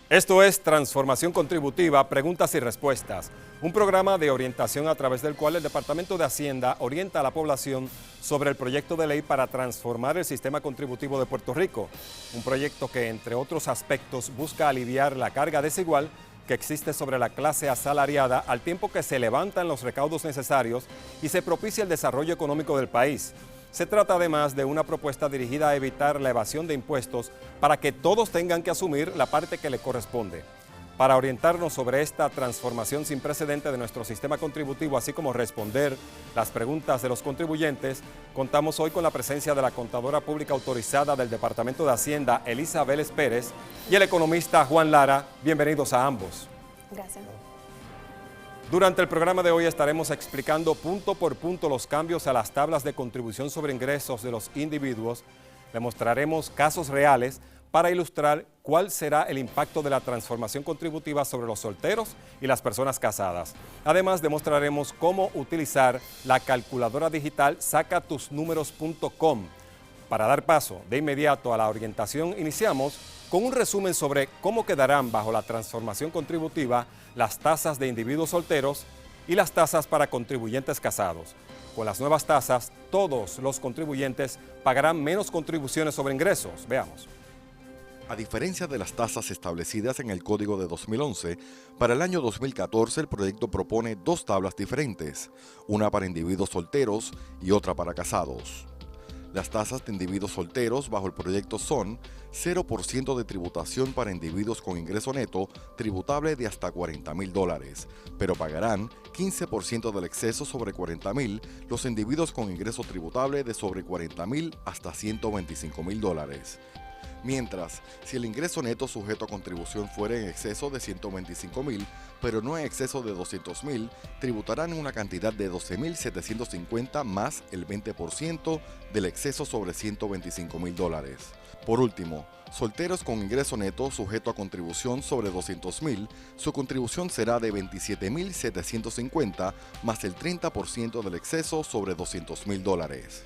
Esto es Transformación Contributiva, Preguntas y Respuestas, un programa de orientación a través del cual el Departamento de Hacienda orienta a la población sobre el proyecto de ley para transformar el sistema contributivo de Puerto Rico, un proyecto que, entre otros aspectos, busca aliviar la carga desigual que existe sobre la clase asalariada al tiempo que se levantan los recaudos necesarios y se propicia el desarrollo económico del país. Se trata además de una propuesta dirigida a evitar la evasión de impuestos para que todos tengan que asumir la parte que le corresponde. Para orientarnos sobre esta transformación sin precedente de nuestro sistema contributivo, así como responder las preguntas de los contribuyentes, contamos hoy con la presencia de la contadora pública autorizada del Departamento de Hacienda, Elisa Vélez Pérez, y el economista Juan Lara. Bienvenidos a ambos. Gracias. Durante el programa de hoy estaremos explicando punto por punto los cambios a las tablas de contribución sobre ingresos de los individuos. Le mostraremos casos reales para ilustrar cuál será el impacto de la transformación contributiva sobre los solteros y las personas casadas. Además, demostraremos cómo utilizar la calculadora digital sacatusnumeros.com. Para dar paso de inmediato a la orientación, iniciamos con un resumen sobre cómo quedarán bajo la transformación contributiva las tasas de individuos solteros y las tasas para contribuyentes casados. Con las nuevas tasas, todos los contribuyentes pagarán menos contribuciones sobre ingresos. Veamos. A diferencia de las tasas establecidas en el Código de 2011, para el año 2014 el proyecto propone dos tablas diferentes, una para individuos solteros y otra para casados. Las tasas de individuos solteros bajo el proyecto son 0% de tributación para individuos con ingreso neto tributable de hasta $40,000, pero pagarán 15% del exceso sobre $40,000 los individuos con ingreso tributable de sobre $40,000 hasta $125,000. Mientras, si el ingreso neto sujeto a contribución fuera en exceso de $125,000, pero no en exceso de $200,000, tributarán una cantidad de $12,750 más el 20% del exceso sobre $125,000. Por último, solteros con ingreso neto sujeto a contribución sobre $200,000, su contribución será de $27,750 más el 30% del exceso sobre $200,000.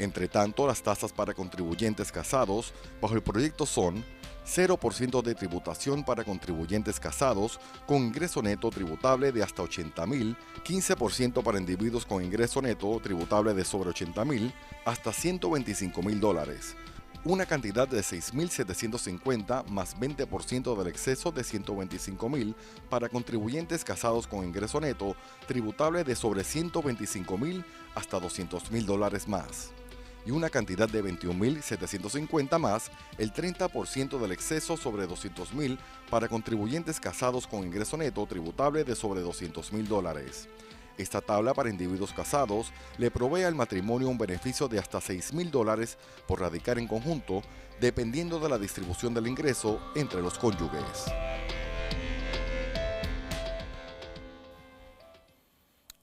Entre tanto, las tasas para contribuyentes casados bajo el proyecto son 0% de tributación para contribuyentes casados con ingreso neto tributable de hasta $80,000, 15% para individuos con ingreso neto tributable de sobre $80,000 hasta $125,000, una cantidad de $6,750 más 20% del exceso de $125,000 para contribuyentes casados con ingreso neto tributable de sobre $125,000 hasta $200,000 más, y una cantidad de $21,750 más el 30% del exceso sobre $200,000 para contribuyentes casados con ingreso neto tributable de sobre $200,000. Esta tabla para individuos casados le provee al matrimonio un beneficio de hasta $6,000 por radicar en conjunto, dependiendo de la distribución del ingreso entre los cónyuges.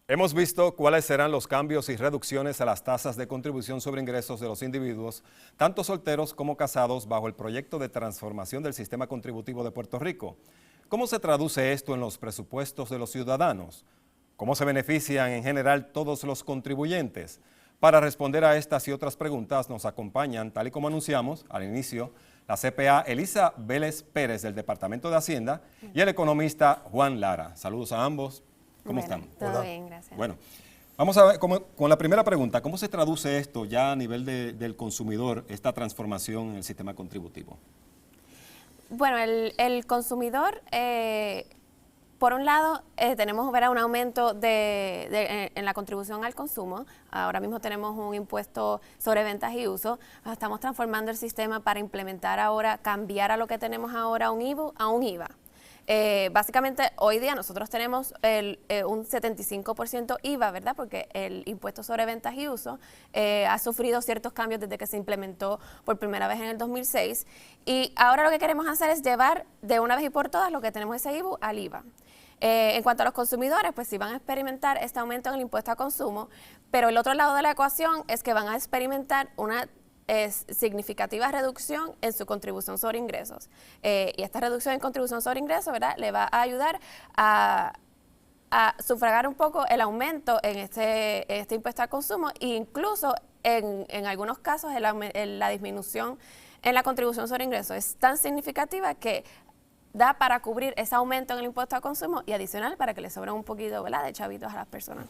Hemos visto cuáles serán los cambios y reducciones a las tasas de contribución sobre ingresos de los individuos, tanto solteros como casados, bajo el proyecto de transformación del sistema contributivo de Puerto Rico. ¿Cómo se traduce esto en los presupuestos de los ciudadanos? ¿Cómo se benefician en general todos los contribuyentes? Para responder a estas y otras preguntas nos acompañan, tal y como anunciamos al inicio, la CPA Elisa Vélez Pérez del Departamento de Hacienda y el economista Juan Lara. Saludos a ambos. ¿Cómo están? Todo bien, gracias. Bueno, vamos a ver con la primera pregunta. ¿Cómo se traduce esto ya a nivel del consumidor, esta transformación en el sistema contributivo? Bueno, el consumidor, por un lado, tenemos un aumento en la contribución al consumo. Ahora mismo tenemos un impuesto sobre ventas y uso. Estamos transformando el sistema para implementar ahora, cambiar a lo que tenemos ahora un IVA. Básicamente, hoy día nosotros tenemos un 75% IVA, ¿verdad? Porque el impuesto sobre ventas y uso ha sufrido ciertos cambios desde que se implementó por primera vez en el 2006. Y ahora lo que queremos hacer es llevar de una vez y por todas lo que tenemos ese IVA al IVA. En cuanto a los consumidores, pues sí van a experimentar este aumento en el impuesto a consumo, pero el otro lado de la ecuación es que van a experimentar una significativa reducción en su contribución sobre ingresos. Y esta reducción en contribución sobre ingresos, ¿verdad?, le va a ayudar a sufragar un poco el aumento en este impuesto al consumo e incluso en algunos casos la disminución en la contribución sobre ingresos es tan significativa que da para cubrir ese aumento en el impuesto al consumo y adicional para que le sobren un poquito, ¿verdad?, de chavitos a las personas.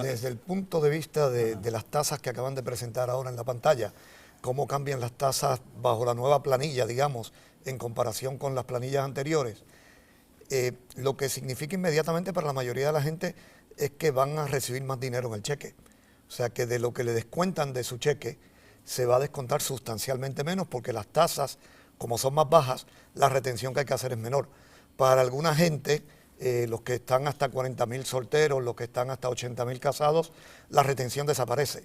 Desde el punto de vista de las tasas que acaban de presentar ahora en la pantalla, cómo cambian las tasas bajo la nueva planilla, digamos, en comparación con las planillas anteriores, lo que significa inmediatamente para la mayoría de la gente es que van a recibir más dinero en el cheque. O sea que de lo que le descuentan de su cheque se va a descontar sustancialmente menos porque las tasas, como son más bajas, la retención que hay que hacer es menor. Para alguna gente, los que están hasta 40.000 solteros, los que están hasta 80.000 casados, la retención desaparece.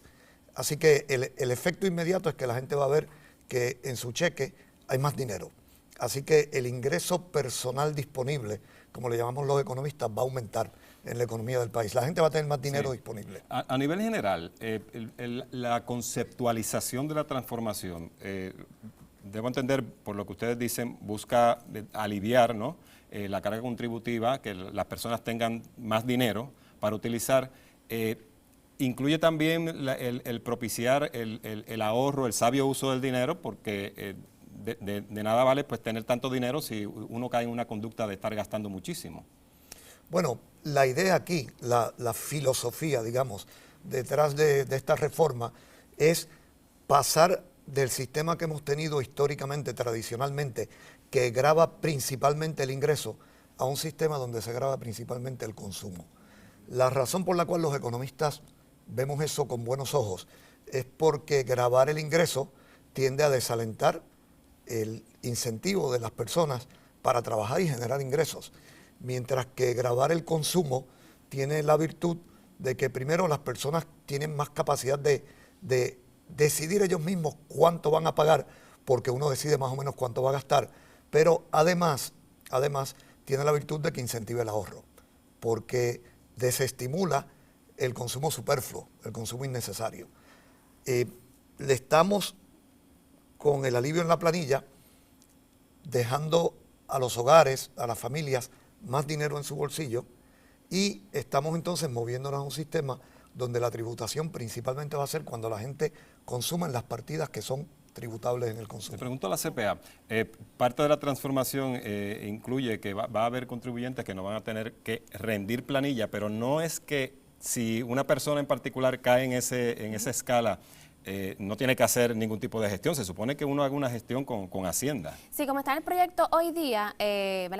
Así que el efecto inmediato es que la gente va a ver que en su cheque hay más dinero. Así que el ingreso personal disponible, como le llamamos los economistas, va a aumentar en la economía del país. La gente va a tener más dinero disponible. A nivel general, la conceptualización de la transformación, debo entender, por lo que ustedes dicen, busca aliviar, ¿no?, la carga contributiva, que las personas tengan más dinero para utilizar. Incluye también el propiciar el ahorro, el sabio uso del dinero, porque de nada vale pues tener tanto dinero si uno cae en una conducta de estar gastando muchísimo. Bueno, la idea aquí, la filosofía, digamos, detrás de esta reforma es pasar del sistema que hemos tenido históricamente, tradicionalmente, que grava principalmente el ingreso, a un sistema donde se grava principalmente el consumo. La razón por la cual los economistas vemos eso con buenos ojos es porque gravar el ingreso tiende a desalentar el incentivo de las personas para trabajar y generar ingresos, mientras que gravar el consumo tiene la virtud de que primero las personas tienen más capacidad de decidir ellos mismos cuánto van a pagar, porque uno decide más o menos cuánto va a gastar, pero además tiene la virtud de que incentiva el ahorro, porque desestimula el consumo superfluo, el consumo innecesario. Le estamos, con el alivio en la planilla, dejando a los hogares, a las familias, más dinero en su bolsillo, y estamos entonces moviéndonos a un sistema donde la tributación principalmente va a ser cuando la gente consuma en las partidas que son tributables en el consumo. Le pregunto a la CPA, parte de la transformación incluye que va a haber contribuyentes que no van a tener que rendir planilla, pero no es que si una persona en particular cae en esa escala, no tiene que hacer ningún tipo de gestión. Se supone que uno haga una gestión con Hacienda. Sí, como está en el proyecto hoy día,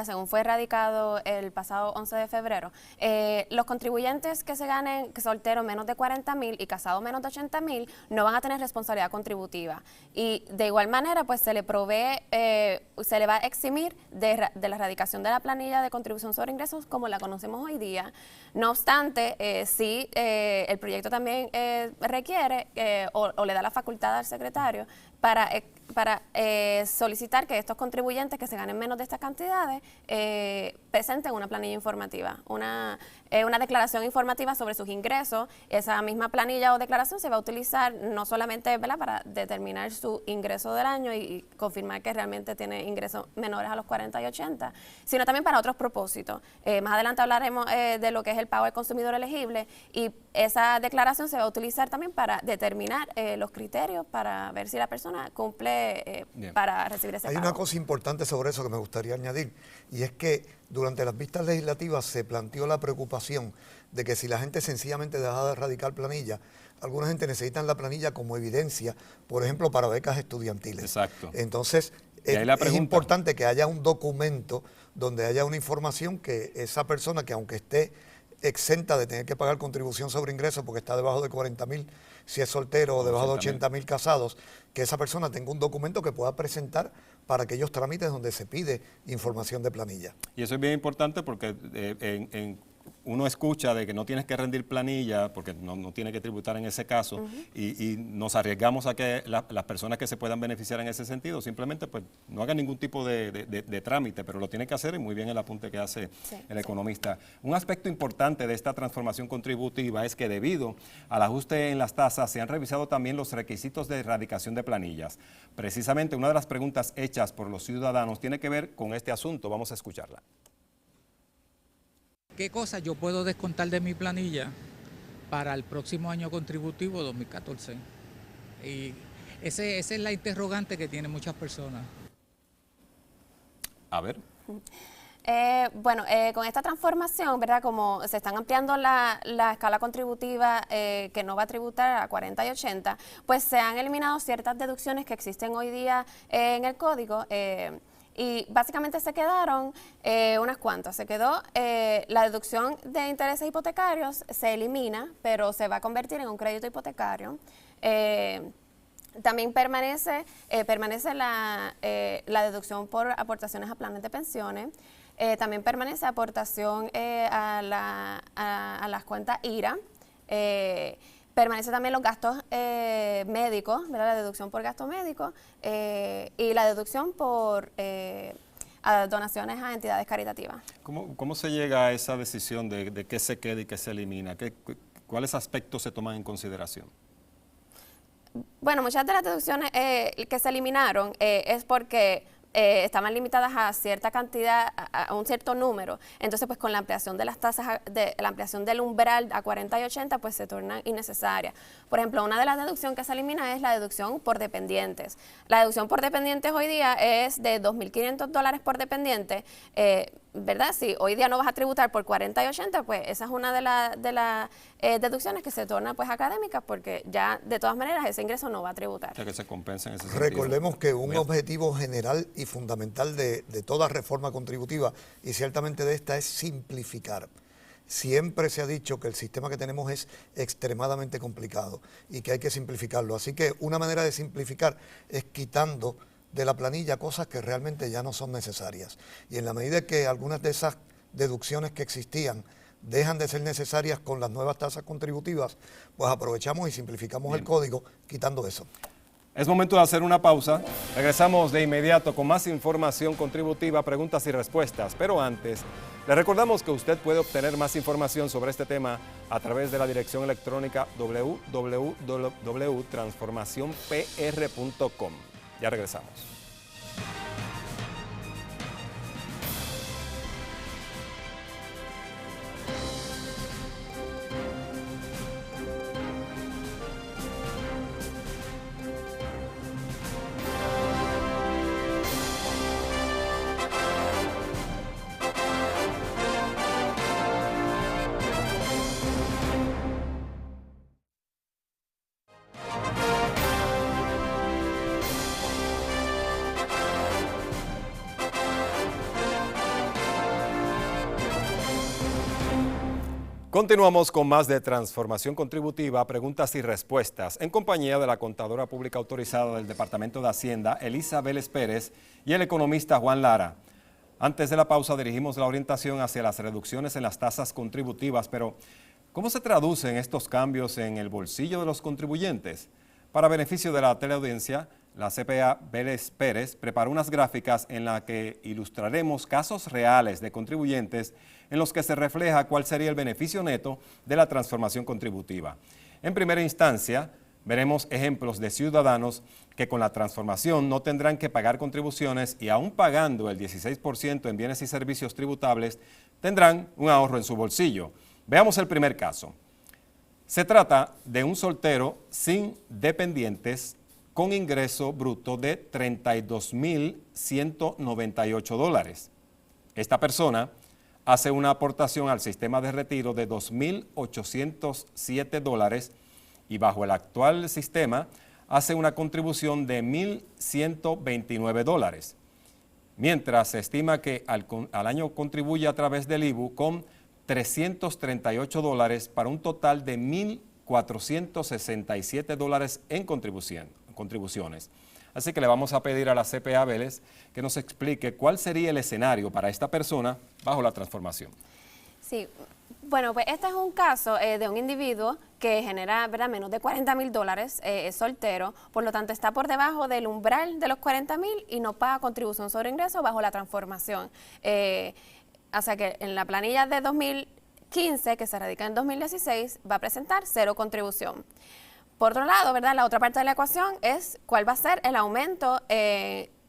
según fue radicado el pasado 11 de febrero, los contribuyentes que se ganen solteros menos de 40.000 y casados menos de 80.000 no van a tener responsabilidad contributiva. Y de igual manera, pues se le provee, se le va a eximir de la radicación de la planilla de contribución sobre ingresos como la conocemos hoy día. No obstante, sí, el proyecto también requiere o le da la facultad al secretario para solicitar que estos contribuyentes que se ganen menos de estas cantidades presenten una planilla informativa, una declaración informativa sobre sus ingresos. Esa misma planilla o declaración se va a utilizar no solamente, ¿verdad?, para determinar su ingreso del año y confirmar que realmente tiene ingresos menores a los 40 y 80, sino también para otros propósitos. Más adelante hablaremos de lo que es el pago al consumidor elegible, y esa declaración se va a utilizar también para determinar los criterios para ver si la persona cumple para recibir ese pago. Hay una cosa importante sobre eso que me gustaría añadir, y es que durante las vistas legislativas se planteó la preocupación de que si la gente sencillamente dejaba de radicar planilla, alguna gente necesita la planilla como evidencia, por ejemplo, para becas estudiantiles. Exacto. Entonces, es importante que haya un documento donde haya una información que esa persona, que aunque esté exenta de tener que pagar contribución sobre ingresos porque está debajo de 40.000 si es soltero, o debajo de 80.000 casados, que esa persona tenga un documento que pueda presentar para aquellos trámites donde se pide información de planilla. Y eso es bien importante porque uno escucha de que no tienes que rendir planilla porque no tiene que tributar en ese caso, y nos arriesgamos a que las personas que se puedan beneficiar en ese sentido simplemente pues no hagan ningún tipo de trámite, pero lo tienen que hacer, y muy bien el apunte que hace el economista. Un aspecto importante de esta transformación contributiva es que debido al ajuste en las tasas se han revisado también los requisitos de erradicación de planillas. Precisamente una de las preguntas hechas por los ciudadanos tiene que ver con este asunto. Vamos a escucharla. ¿Qué cosas yo puedo descontar de mi planilla para el próximo año contributivo 2014? Y esa es la interrogante que tienen muchas personas. A ver. Con esta transformación, ¿verdad? Como se están ampliando la escala contributiva que no va a tributar a 40 y 80, pues se han eliminado ciertas deducciones que existen hoy día en el código. Y básicamente se quedaron unas cuantas. Se quedó la deducción de intereses hipotecarios, se elimina, pero se va a convertir en un crédito hipotecario. También permanece la deducción por aportaciones a planes de pensiones. También permanece aportación a las cuentas IRA. Permanece también los gastos médicos, ¿verdad? La deducción por gasto médico y la deducción por a donaciones a entidades caritativas. ¿Cómo se llega a esa decisión de qué se queda y qué se elimina? ¿Cuáles aspectos se toman en consideración? Bueno, muchas de las deducciones que se eliminaron es porque estaban limitadas a cierta cantidad, a un cierto número. Entonces, pues con la ampliación de las tasas, la ampliación del umbral a 40 y 80, pues se tornan innecesarias. Por ejemplo, una de las deducciones que se elimina es la deducción por dependientes. La deducción por dependientes hoy día es de $2.500 por dependiente, ¿verdad? Si hoy día no vas a tributar por 40 y 80, pues esa es una de las deducciones que se torna pues académicas, porque ya de todas maneras ese ingreso no va a tributar. O sea, que se compensa en ese sentido. Recordemos que un objetivo general y fundamental de toda reforma contributiva, y ciertamente de esta, es simplificar. Siempre se ha dicho que el sistema que tenemos es extremadamente complicado y que hay que simplificarlo. Así que una manera de simplificar es quitando de la planilla cosas que realmente ya no son necesarias. Y en la medida que algunas de esas deducciones que existían dejan de ser necesarias con las nuevas tasas contributivas, pues aprovechamos y simplificamos el código quitando eso. Es momento de hacer una pausa. Regresamos de inmediato con más información contributiva, preguntas y respuestas. Pero antes, le recordamos que usted puede obtener más información sobre este tema a través de la dirección electrónica www.transformacionpr.com. Ya regresamos. Continuamos con más de Transformación Contributiva, preguntas y respuestas, en compañía de la contadora pública autorizada del Departamento de Hacienda, Elisa Vélez Pérez, y el economista Juan Lara. Antes de la pausa dirigimos la orientación hacia las reducciones en las tasas contributivas, pero ¿cómo se traducen estos cambios en el bolsillo de los contribuyentes? Para beneficio de la teleaudiencia, la CPA Vélez Pérez preparó unas gráficas en las que ilustraremos casos reales de contribuyentes en los que se refleja cuál sería el beneficio neto de la transformación contributiva. En primera instancia, veremos ejemplos de ciudadanos que con la transformación no tendrán que pagar contribuciones y aún pagando el 16% en bienes y servicios tributables, tendrán un ahorro en su bolsillo. Veamos el primer caso. Se trata de un soltero sin dependientes con ingreso bruto de $32.198. Esta persona hace una aportación al sistema de retiro de $2.807 y bajo el actual sistema hace una contribución de $1.129, mientras se estima que al año contribuye a través del IBU con $338 para un total de $1.467 en contribuciones. Así que le vamos a pedir a la CPA Vélez que nos explique cuál sería el escenario para esta persona bajo la transformación. Sí, bueno, pues este es un caso de un individuo que genera, ¿verdad?, menos de $40.000, es soltero, por lo tanto está por debajo del umbral de los $40.000 y no paga contribución sobre ingreso bajo la transformación. O sea que en la planilla de 2015, que se radica en 2016, va a presentar 0 contribución. Por otro lado, ¿verdad?, la otra parte de la ecuación es cuál va a ser el aumento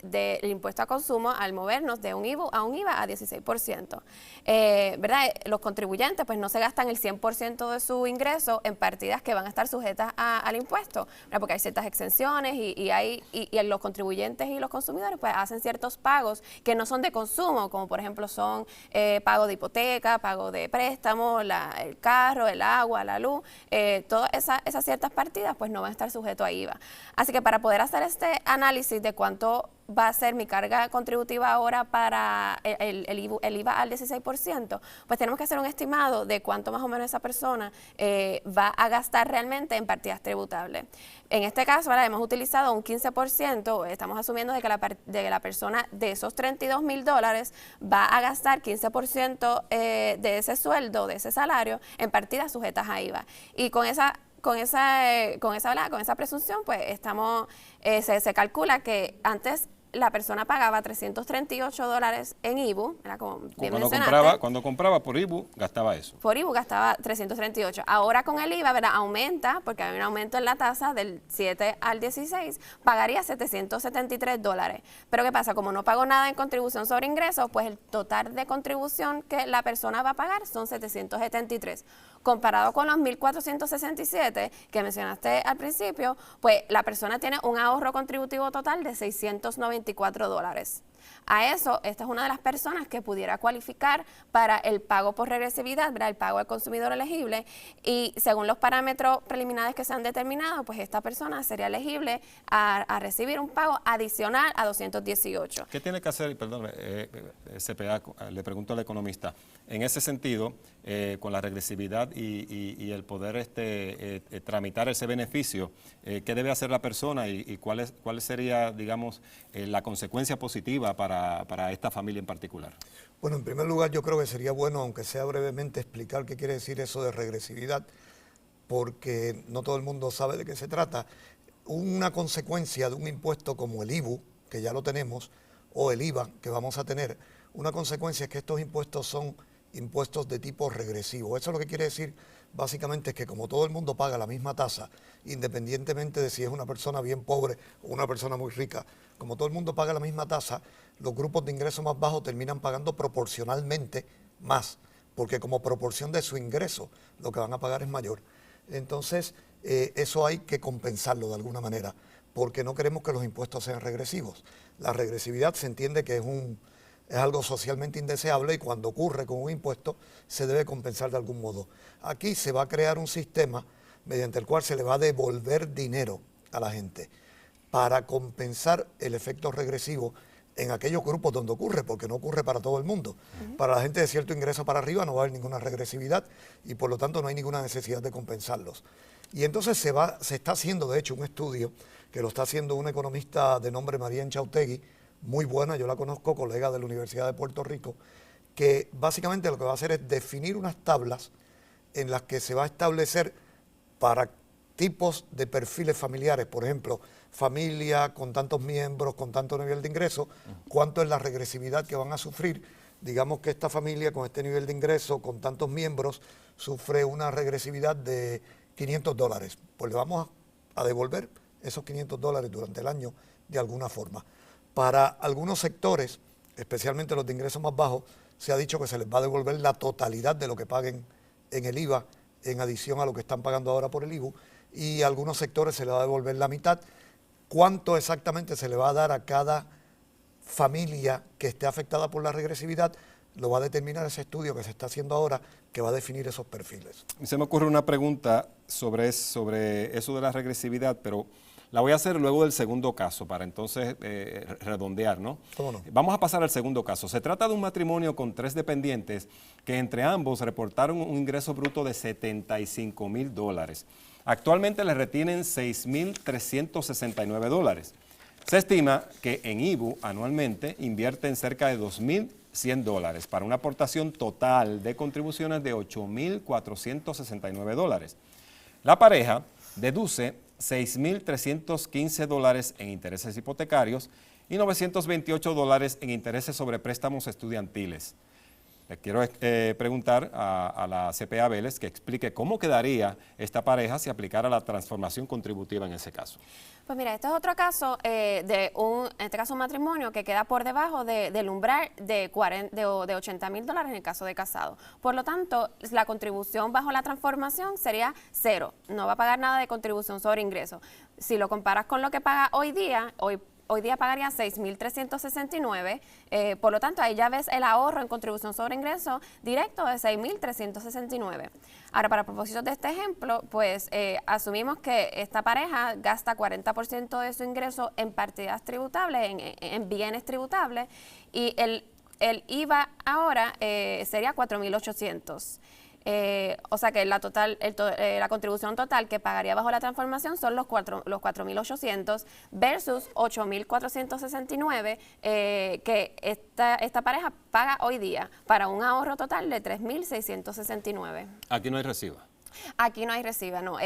del impuesto a consumo al movernos de un IVU a un IVA a 16%. ¿Verdad? Los contribuyentes pues no se gastan el 100% de su ingreso en partidas que van a estar sujetas al impuesto, ¿verdad? Porque hay ciertas exenciones y los contribuyentes y los consumidores pues hacen ciertos pagos que no son de consumo, como por ejemplo son pago de hipoteca, pago de préstamo, el carro, el agua, la luz, todas esas ciertas partidas pues no van a estar sujetos a IVA. Así que para poder hacer este análisis de cuánto va a ser mi carga contributiva ahora para el IVA al 16%, pues tenemos que hacer un estimado de cuánto más o menos esa persona va a gastar realmente en partidas tributables. En este caso, ahora hemos utilizado un 15%, estamos asumiendo de que la persona de esos $32,000 va a gastar 15% de ese sueldo, de ese salario, en partidas sujetas a IVA. Y con esa presunción, pues se calcula que antes la persona pagaba $338 en IVU, ¿verdad? Como bien mencionaste. Cuando compraba por IVU, gastaba eso. Por IVU gastaba $338. Ahora con el IVA, ¿verdad? Aumenta, porque hay un aumento en la tasa del 7 al 16, pagaría $773. Pero ¿qué pasa? Como no pago nada en contribución sobre ingresos, pues el total de contribución que la persona va a pagar son $773. Comparado con los $1,467 que mencionaste al principio, pues la persona tiene un ahorro contributivo total de $694. A eso, esta es una de las personas que pudiera cualificar para el pago por regresividad, ¿verdad? El pago al consumidor elegible, y según los parámetros preliminares que se han determinado, pues esta persona sería elegible a recibir un pago adicional a $218. ¿Qué tiene que hacer, perdón, CPA, le pregunto al economista, en ese sentido, con la regresividad y el poder tramitar ese beneficio, qué debe hacer la persona y cuál sería, digamos, la consecuencia positiva para esta familia en particular? Bueno, en primer lugar yo creo que sería bueno, aunque sea brevemente, explicar qué quiere decir eso de regresividad, porque no todo el mundo sabe de qué se trata. Una consecuencia de un impuesto como el IVU, que ya lo tenemos, o el IVA, que vamos a tener, una consecuencia es que estos impuestos son impuestos de tipo regresivo. Eso lo que quiere decir básicamente es que como todo el mundo paga la misma tasa, independientemente de si es una persona bien pobre o una persona muy rica, como todo el mundo paga la misma tasa, los grupos de ingresos más bajos terminan pagando proporcionalmente más, porque como proporción de su ingreso lo que van a pagar es mayor. Entonces, eso hay que compensarlo de alguna manera, porque no queremos que los impuestos sean regresivos. La regresividad se entiende que es algo socialmente indeseable y cuando ocurre con un impuesto se debe compensar de algún modo. Aquí se va a crear un sistema mediante el cual se le va a devolver dinero a la gente para compensar el efecto regresivo en aquellos grupos donde ocurre, porque no ocurre para todo el mundo. Para la gente de cierto ingreso para arriba no va a haber ninguna regresividad y por lo tanto no hay ninguna necesidad de compensarlos. Y entonces se está haciendo de hecho un estudio que lo está haciendo una economista de nombre María Enchautegui, muy buena, yo la conozco, colega de la Universidad de Puerto Rico, que básicamente lo que va a hacer es definir unas tablas en las que se va a establecer para tipos de perfiles familiares, por ejemplo, familia con tantos miembros, con tanto nivel de ingreso, cuánto es la regresividad que van a sufrir. Digamos que esta familia con este nivel de ingreso, con tantos miembros, sufre una regresividad de $500. Pues le vamos a devolver esos $500 durante el año de alguna forma. Para algunos sectores, especialmente los de ingresos más bajos, se ha dicho que se les va a devolver la totalidad de lo que paguen en el IVA, en adición a lo que están pagando ahora por el IVU, y a algunos sectores se les va a devolver la mitad. ¿Cuánto exactamente se le va a dar a cada familia que esté afectada por la regresividad? Lo va a determinar ese estudio que se está haciendo ahora, que va a definir esos perfiles. Se me ocurre una pregunta sobre eso de la regresividad, pero la voy a hacer luego del segundo caso para entonces redondear, ¿no? ¿Cómo no? Vamos a pasar al segundo caso. Se trata de un matrimonio con 3 dependientes que entre ambos reportaron un ingreso bruto de $75,000. Actualmente les retienen $6,369. Se estima que en IVU anualmente invierten cerca de $2,100 para una aportación total de contribuciones de $8,469. La pareja deduce $6,315 en intereses hipotecarios y $928 en intereses sobre préstamos estudiantiles. Le quiero preguntar a la CPA Vélez que explique cómo quedaría esta pareja si aplicara la transformación contributiva en ese caso. Pues mira, este es otro caso en este caso un matrimonio que queda por debajo del umbral de $80,000 en el caso de casado. Por lo tanto, la contribución bajo la transformación sería cero. No va a pagar nada de contribución sobre ingresos. Si lo comparas con lo que paga hoy día pagaría $6,369, por lo tanto ahí ya ves el ahorro en contribución sobre ingresos directo de $6,369. Ahora, para propósitos de este ejemplo, pues asumimos que esta pareja gasta 40% de su ingreso en partidas tributables, en bienes tributables, y el IVA ahora sería $4,800. O sea que la contribución total que pagaría bajo la transformación son los 4,800 versus 8,469 que esta pareja paga hoy día para un ahorro total de 3,669. Aquí no hay recibo. Aquí no hay recibo, no.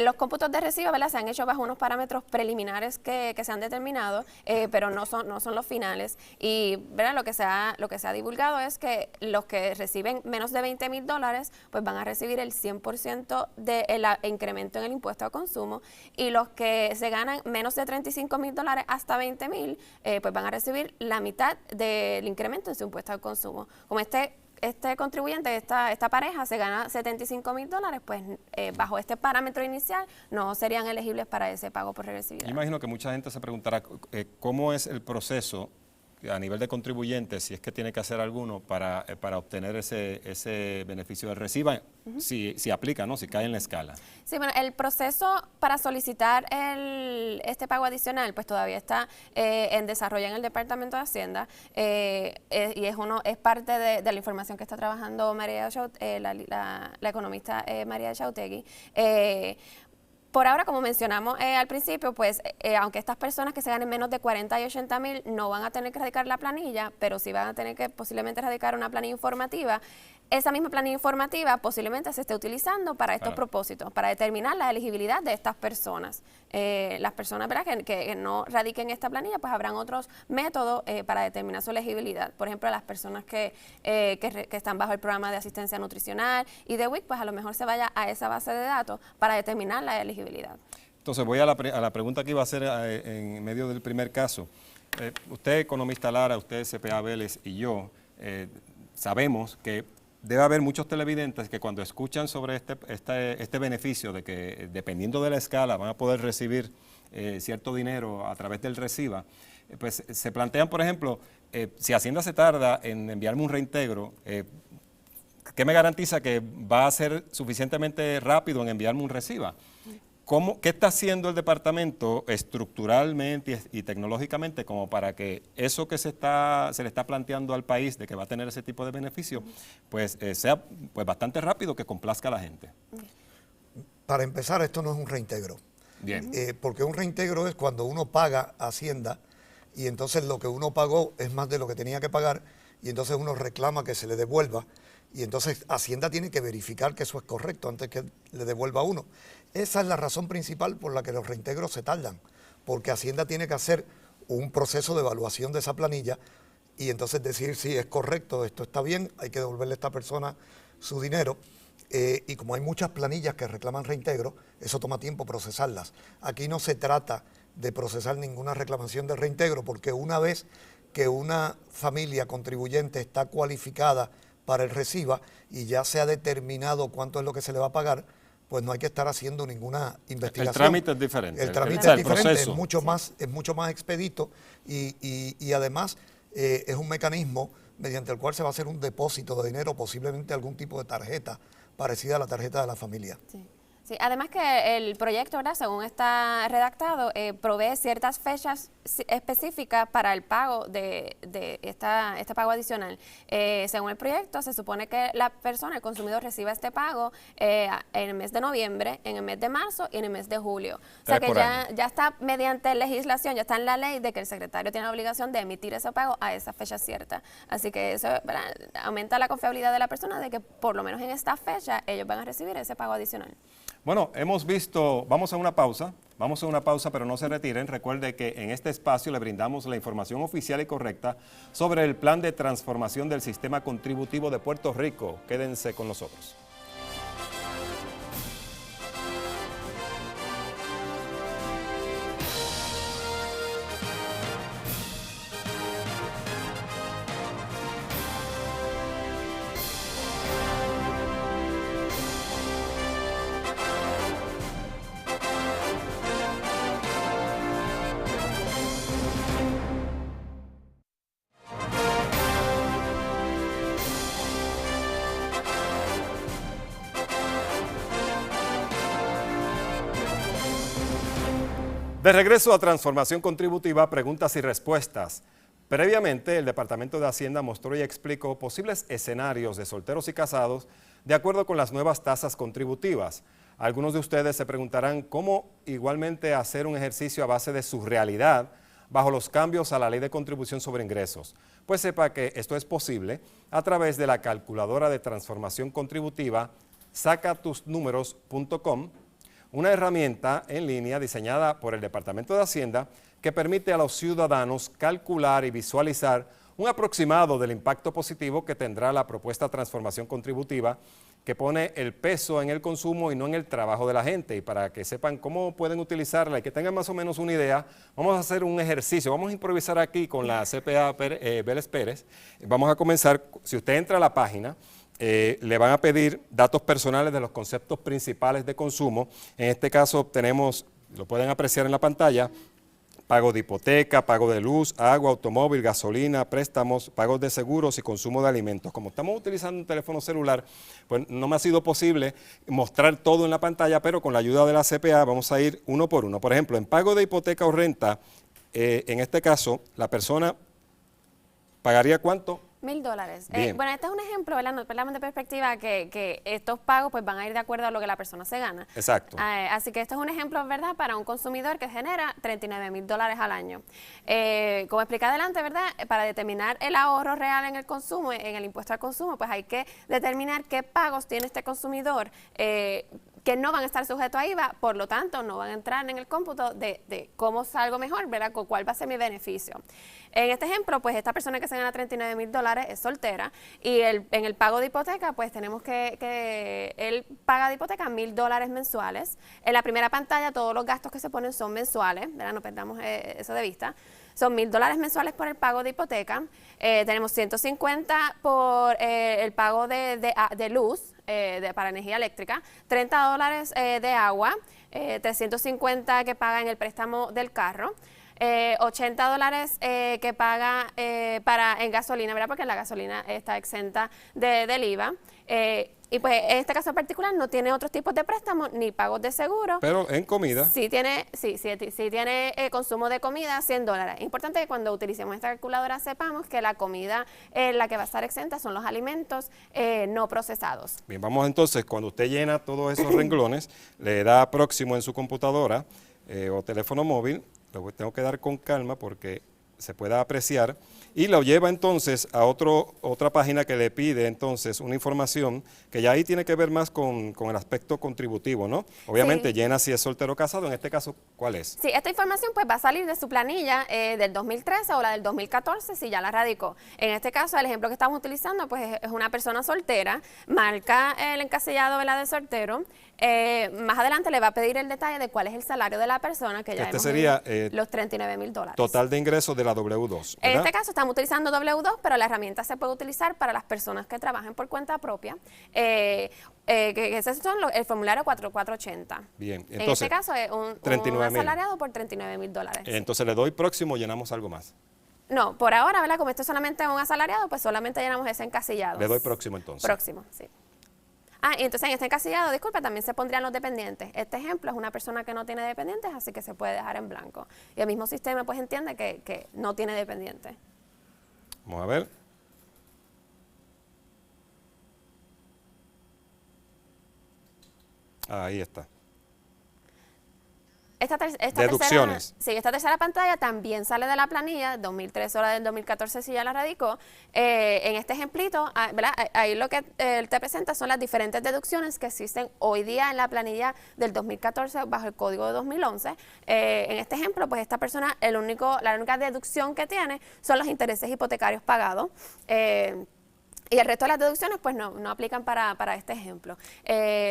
Los cómputos de recibo, ¿verdad?, se han hecho bajo unos parámetros preliminares que se han determinado, pero no son los finales. Y ¿verdad?, lo que se ha divulgado es que los que reciben menos de $20,000, pues van a recibir el 100% del incremento en el impuesto a consumo, y los que se ganan menos de $35,000 hasta $20,000, pues van a recibir la mitad del incremento en su impuesto al consumo. Como este contribuyente, esta pareja se gana $75,000, pues bajo este parámetro inicial no serían elegibles para ese pago por regresividad. Yo imagino que mucha gente se preguntará cómo es el proceso a nivel de contribuyente, si es que tiene que hacer alguno para obtener ese beneficio de recibo, si aplica, ¿no?, si cae en la escala. Sí, bueno, el proceso para solicitar este pago adicional pues todavía está en desarrollo en el Departamento de Hacienda, y es parte de la información que está trabajando la economista María Chautegui. Por ahora, como mencionamos al principio, pues aunque estas personas que se ganen menos de 40 y 80 mil no van a tener que radicar la planilla, pero sí van a tener que posiblemente radicar una planilla informativa, esa misma planilla informativa posiblemente se esté utilizando para estos propósitos, para determinar la elegibilidad de estas personas. Las personas, ¿verdad?, que no radiquen esta planilla, pues habrán otros métodos para determinar su elegibilidad. Por ejemplo, las personas que están bajo el programa de asistencia nutricional y de WIC, pues a lo mejor se vaya a esa base de datos para determinar la elegibilidad. Entonces voy a la pregunta que iba a hacer en medio del primer caso. Usted, economista Lara, usted, CPA Vélez y yo, sabemos que debe haber muchos televidentes que cuando escuchan sobre este beneficio de que dependiendo de la escala van a poder recibir cierto dinero a través del recibo, pues se plantean, por ejemplo, si Hacienda se tarda en enviarme un reintegro, ¿qué me garantiza que va a ser suficientemente rápido en enviarme un recibo? ¿Qué está haciendo el departamento estructuralmente y tecnológicamente como para que eso que se le está planteando al país de que va a tener ese tipo de beneficio, pues sea pues bastante rápido, que complazca a la gente? Para empezar, esto no es un reintegro. Bien. Porque un reintegro es cuando uno paga a Hacienda y entonces lo que uno pagó es más de lo que tenía que pagar y entonces uno reclama que se le devuelva. Y entonces Hacienda tiene que verificar que eso es correcto antes que le devuelva a uno. Esa es la razón principal por la que los reintegros se tardan, porque Hacienda tiene que hacer un proceso de evaluación de esa planilla y entonces decir si es correcto, esto está bien, hay que devolverle a esta persona su dinero. Y como hay muchas planillas que reclaman reintegro, eso toma tiempo procesarlas. Aquí no se trata de procesar ninguna reclamación de reintegro, porque una vez que una familia contribuyente está cualificada para el recibo y ya se ha determinado cuánto es lo que se le va a pagar, pues no hay que estar haciendo ninguna investigación. El trámite es diferente. El trámite es diferente, es mucho más expedito y además es un mecanismo mediante el cual se va a hacer un depósito de dinero, posiblemente algún tipo de tarjeta parecida a la tarjeta de la familia. Sí. Sí, además que el proyecto, ¿verdad?, según está redactado, provee ciertas fechas específicas para el pago de este pago adicional. Según el proyecto, se supone que la persona, el consumidor, reciba este pago en el mes de noviembre, en el mes de marzo y en el mes de julio. O sea que ya está mediante legislación, ya está en la ley de que el secretario tiene la obligación de emitir ese pago a esa fecha cierta. Así que eso, ¿verdad?, aumenta la confiabilidad de la persona de que por lo menos en esta fecha ellos van a recibir ese pago adicional. Bueno, hemos visto, vamos a una pausa, pero no se retiren. Recuerde que en este espacio le brindamos la información oficial y correcta sobre el plan de transformación del sistema contributivo de Puerto Rico. Quédense con nosotros. De regreso a Transformación Contributiva, preguntas y respuestas. Previamente, el Departamento de Hacienda mostró y explicó posibles escenarios de solteros y casados de acuerdo con las nuevas tasas contributivas. Algunos de ustedes se preguntarán cómo igualmente hacer un ejercicio a base de su realidad bajo los cambios a la Ley de Contribución sobre Ingresos. Pues sepa que esto es posible a través de la calculadora de transformación contributiva sacatusnumeros.com, una herramienta en línea diseñada por el Departamento de Hacienda que permite a los ciudadanos calcular y visualizar un aproximado del impacto positivo que tendrá la propuesta transformación contributiva, que pone el peso en el consumo y no en el trabajo de la gente. Y para que sepan cómo pueden utilizarla y que tengan más o menos una idea, vamos a hacer un ejercicio. Vamos a improvisar aquí con la CPA Vélez Pérez. Vamos a comenzar, si usted entra a la página, le van a pedir datos personales de los conceptos principales de consumo. En este caso tenemos, lo pueden apreciar en la pantalla, pago de hipoteca, pago de luz, agua, automóvil, gasolina, préstamos, pagos de seguros y consumo de alimentos. Como estamos utilizando un teléfono celular, pues no me ha sido posible mostrar todo en la pantalla, pero con la ayuda de la CPA vamos a ir uno por uno. Por ejemplo, en pago de hipoteca o renta, en este caso, la persona pagaría ¿cuánto? $1,000. Bueno, este es un ejemplo, ¿verdad? Nos hablamos de perspectiva que estos pagos pues van a ir de acuerdo a lo que la persona se gana. Exacto. Así que este es un ejemplo, ¿verdad? Para un consumidor que genera $39,000 al año. Como explica adelante, ¿verdad? Para determinar el ahorro real en el consumo, en el impuesto al consumo, pues hay que determinar qué pagos tiene este consumidor que no van a estar sujetos a IVA, por lo tanto no van a entrar en el cómputo de cómo salgo mejor, ¿verdad? ¿Cuál va a ser mi beneficio? En este ejemplo, pues esta persona que se gana $39,000 es soltera y en el pago de hipoteca, pues tenemos que él paga de hipoteca $1,000 mensuales. En la primera pantalla todos los gastos que se ponen son mensuales, ¿verdad? No perdamos eso de vista. Son $1,000 mensuales por el pago de hipoteca. Tenemos 150 por el pago de luz para energía eléctrica, $30 de agua, 350 que paga en el préstamo del carro, $80 que paga en gasolina, ¿verdad? Porque la gasolina está exenta del IVA. Y pues en este caso en particular no tiene otros tipos de préstamos ni pagos de seguro. Pero en comida. Sí tiene consumo de comida, $100. Es importante que cuando utilicemos esta calculadora sepamos que la comida la que va a estar exenta son los alimentos no procesados. Bien, vamos entonces, cuando usted llena todos esos renglones, le da próximo en su computadora o teléfono móvil, lo tengo que dar con calma porque se pueda apreciar, y lo lleva entonces a otra página que le pide entonces una información que ya ahí tiene que ver más con el aspecto contributivo, ¿no? Obviamente sí. Llena si es soltero o casado, en este caso, ¿cuál es? Sí, esta información pues va a salir de su planilla del 2013 o la del 2014 si ya la radicó. En este caso, el ejemplo que estamos utilizando pues es una persona soltera, marca el encasillado de la de soltero. Más adelante le va a pedir el detalle de cuál es el salario de la persona, que ya hemos sería los $39,000. Total de ingresos de la W2, ¿verdad? En este caso estamos utilizando W2, pero la herramienta se puede utilizar para las personas que trabajen por cuenta propia, que ese son el formulario 4480. Bien, entonces, en este caso es un asalariado por $39,000. Entonces le doy próximo, llenamos algo más. No, por ahora, ¿verdad? Como esto es solamente un asalariado, pues solamente llenamos ese encasillado. Le doy próximo entonces. Próximo, sí. Y entonces en este encasillado, disculpa, también se pondrían los dependientes. Este ejemplo es una persona que no tiene dependientes, así que se puede dejar en blanco. Y el mismo sistema pues entiende que no tiene dependientes. Vamos a ver. Ahí está. Deducciones. Esta tercera pantalla también sale de la planilla, 2013 o la del 2014 si ya la radicó. En este ejemplito, ¿verdad? Ahí lo que te presenta son las diferentes deducciones que existen hoy día en la planilla del 2014 bajo el código de 2011. En este ejemplo, pues esta persona, la única deducción que tiene son los intereses hipotecarios pagados. Y el resto de las deducciones pues no aplican para este ejemplo.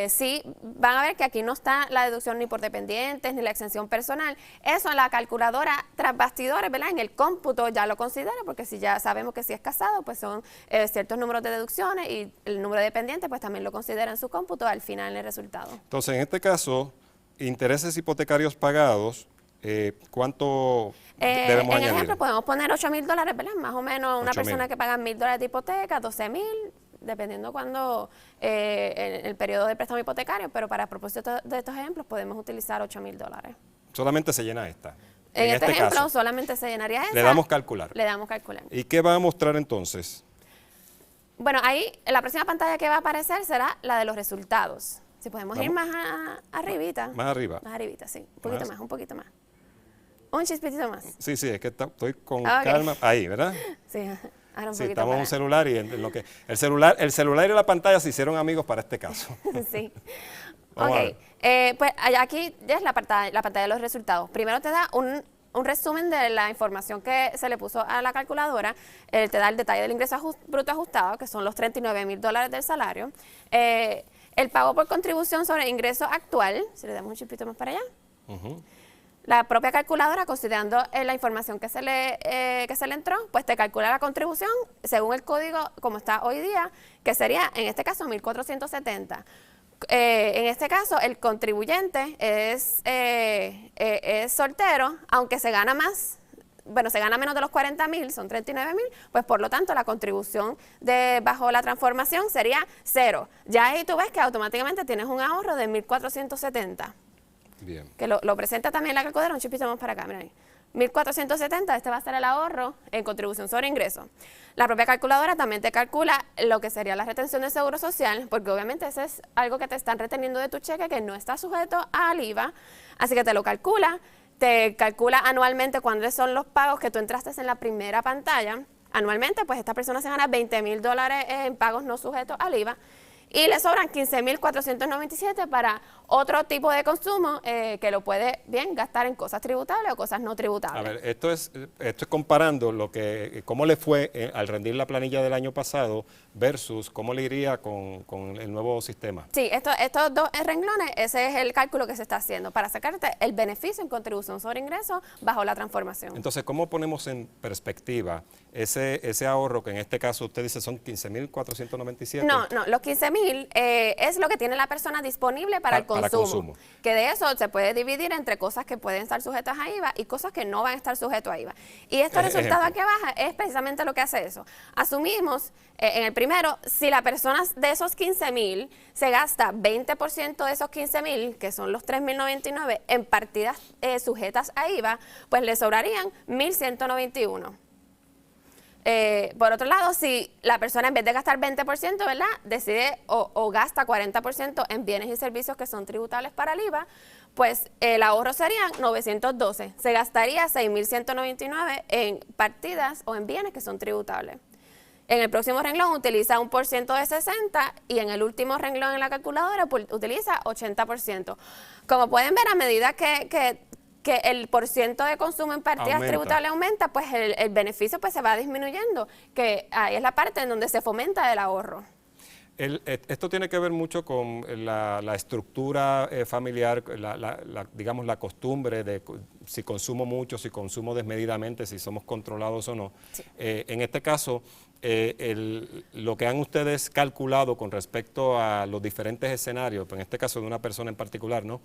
Sí van a ver que aquí no está la deducción ni por dependientes ni la exención personal. Eso la calculadora tras bastidores, ¿verdad? En el cómputo ya lo considera, porque si ya sabemos que si es casado pues son ciertos números de deducciones, y el número de dependientes pues también lo considera en su cómputo al final en el resultado. Entonces, en este caso, intereses hipotecarios pagados, ¿cuánto debemos en el añadir? ejemplo podemos poner $8,000, ¿verdad? Más o menos una 8,000. persona que paga $1,000 de hipoteca, 12,000, dependiendo cuándo el periodo de préstamo hipotecario, pero para propósito de estos ejemplos podemos utilizar $8,000. Solamente se llena esta. En este ejemplo caso, solamente se llenaría esa. le damos calcular. Le damos calcular. ¿Y qué va a mostrar entonces? Bueno, ahí la próxima pantalla que va a aparecer será la de los resultados. Si podemos ir más arribita. Más arriba. Más arribita, sí. Un poquito más. Un chispitito más. Sí, es que estoy con Ok. calma. Ahí, ¿verdad? Sí, ahora un Sí, poquito estamos en para- un celular y en lo que el celular y la pantalla se hicieron amigos para este caso. Sí. Vamos a Ok, pues aquí ya es la pantalla de los resultados. Primero te da un resumen de la información que se le puso a la calculadora. Te da el detalle del ingreso bruto ajustado, que son los $39,000 del salario. El pago por contribución sobre ingreso actual, si le damos un chipito más para allá. La propia calculadora, considerando la información que se le entró, pues te calcula la contribución según el código como está hoy día, que sería en este caso 1,470. En este caso, el contribuyente es soltero, aunque se gana más. Bueno, se gana menos de los 40,000, son 39,000, pues por lo tanto la contribución bajo la transformación sería 0. Ya ahí tú ves que automáticamente tienes un ahorro de 1,470. Bien. Que lo presenta también la calculadora, un chipito más para acá, mira ahí. 1,470, este va a ser el ahorro en contribución sobre ingreso. La propia calculadora también te calcula lo que sería la retención de seguro social, porque obviamente eso es algo que te están reteniendo de tu cheque que no está sujeto al IVA, así que te lo calcula, te calcula anualmente cuáles son los pagos que tú entraste en la primera pantalla. Anualmente, pues esta persona se gana $20,000 en pagos no sujetos al IVA, y le sobran 15,497 para otro tipo de consumo que lo puede bien gastar en cosas tributables o cosas no tributables. A ver, esto es comparando cómo le fue al rendir la planilla del año pasado versus cómo le iría con el nuevo sistema. Sí, estos dos renglones, ese es el cálculo que se está haciendo para sacarte el beneficio en contribución sobre ingresos bajo la transformación. Entonces, ¿cómo ponemos en perspectiva ese ahorro que en este caso usted dice son 15,497? No, los 15,000 es lo que tiene la persona disponible para el consumo. Que de eso se puede dividir entre cosas que pueden estar sujetas a IVA y cosas que no van a estar sujetas a IVA. Y este resultado aquí abajo es precisamente lo que hace eso. Asumimos en el primero, si la persona de esos 15,000 se gasta 20% de esos 15,000, que son los 3,099, en partidas sujetas a IVA, pues le sobrarían 1,191. Por otro lado, si la persona en vez de gastar 20%, ¿verdad?, decide o gasta 40% en bienes y servicios que son tributables para el IVA, pues el ahorro serían 912. Se gastaría 6,199 en partidas o en bienes que son tributables. En el próximo renglón utiliza un por ciento de 60 y en el último renglón en la calculadora pues, utiliza 80%. Como pueden ver, a medida que el porciento de consumo en partidas tributables aumenta, pues el beneficio pues se va disminuyendo, que ahí es la parte en donde se fomenta el ahorro. Esto tiene que ver mucho con la estructura familiar, digamos la costumbre de si consumo mucho, si consumo desmedidamente, si somos controlados o no. Sí. En este caso, lo que han ustedes calculado con respecto a los diferentes escenarios, en este caso de una persona en particular, ¿no?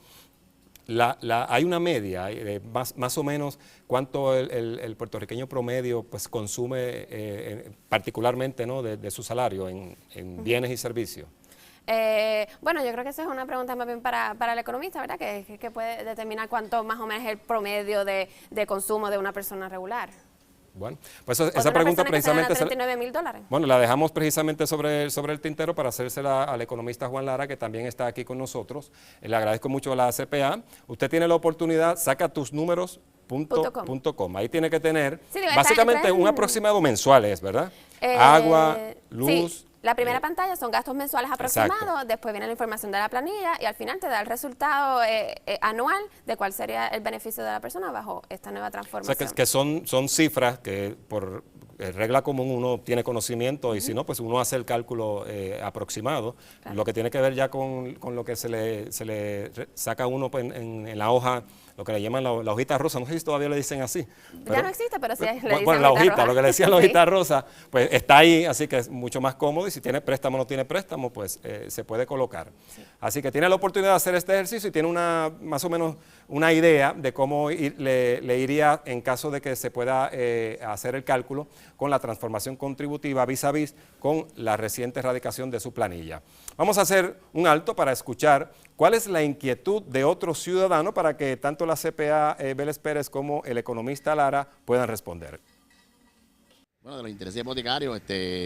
Hay una media, más o menos cuánto el puertorriqueño promedio pues consume particularmente, ¿no?, de su salario en bienes y servicios. Bueno, yo creo que esa es una pregunta más bien para el economista, ¿verdad? Que puede determinar cuánto más o menos es el promedio de consumo de una persona regular. Bueno, pues esa pregunta precisamente... $39,000. Bueno, la dejamos precisamente sobre el tintero para hacérsela al economista Juan Lara, que también está aquí con nosotros. Le agradezco mucho a la CPA. Usted tiene la oportunidad, saca tus números.com. Ahí tiene que tener básicamente un aproximado mensual, ¿verdad? Agua, luz... Sí. La primera pantalla son gastos mensuales aproximados, Exacto. Después viene la información de la planilla y al final te da el resultado anual de cuál sería el beneficio de la persona bajo esta nueva transformación. O sea, que son cifras que por regla común uno tiene conocimiento y si no, pues uno hace el cálculo aproximado. Claro. Lo que tiene que ver ya con lo que se le saca uno pues, en la hoja, lo que le llaman la hojita rosa, no sé si todavía le dicen así. Ya no existe, pero sí le dicen bueno, la hojita, lo que le decían la hojita sí. rosa, pues está ahí, así que es mucho más cómodo y si tiene préstamo o no tiene préstamo, pues se puede colocar. Sí. Así que tiene la oportunidad de hacer este ejercicio y tiene más o menos una idea de cómo le iría en caso de que se pueda hacer el cálculo con la transformación contributiva vis a vis con la reciente erradicación de su planilla. Vamos a hacer un alto para escuchar cuál es la inquietud de otro ciudadano para que tanto la CPA Vélez Pérez como el economista Lara puedan responder. Bueno, de los intereses hipotecarios,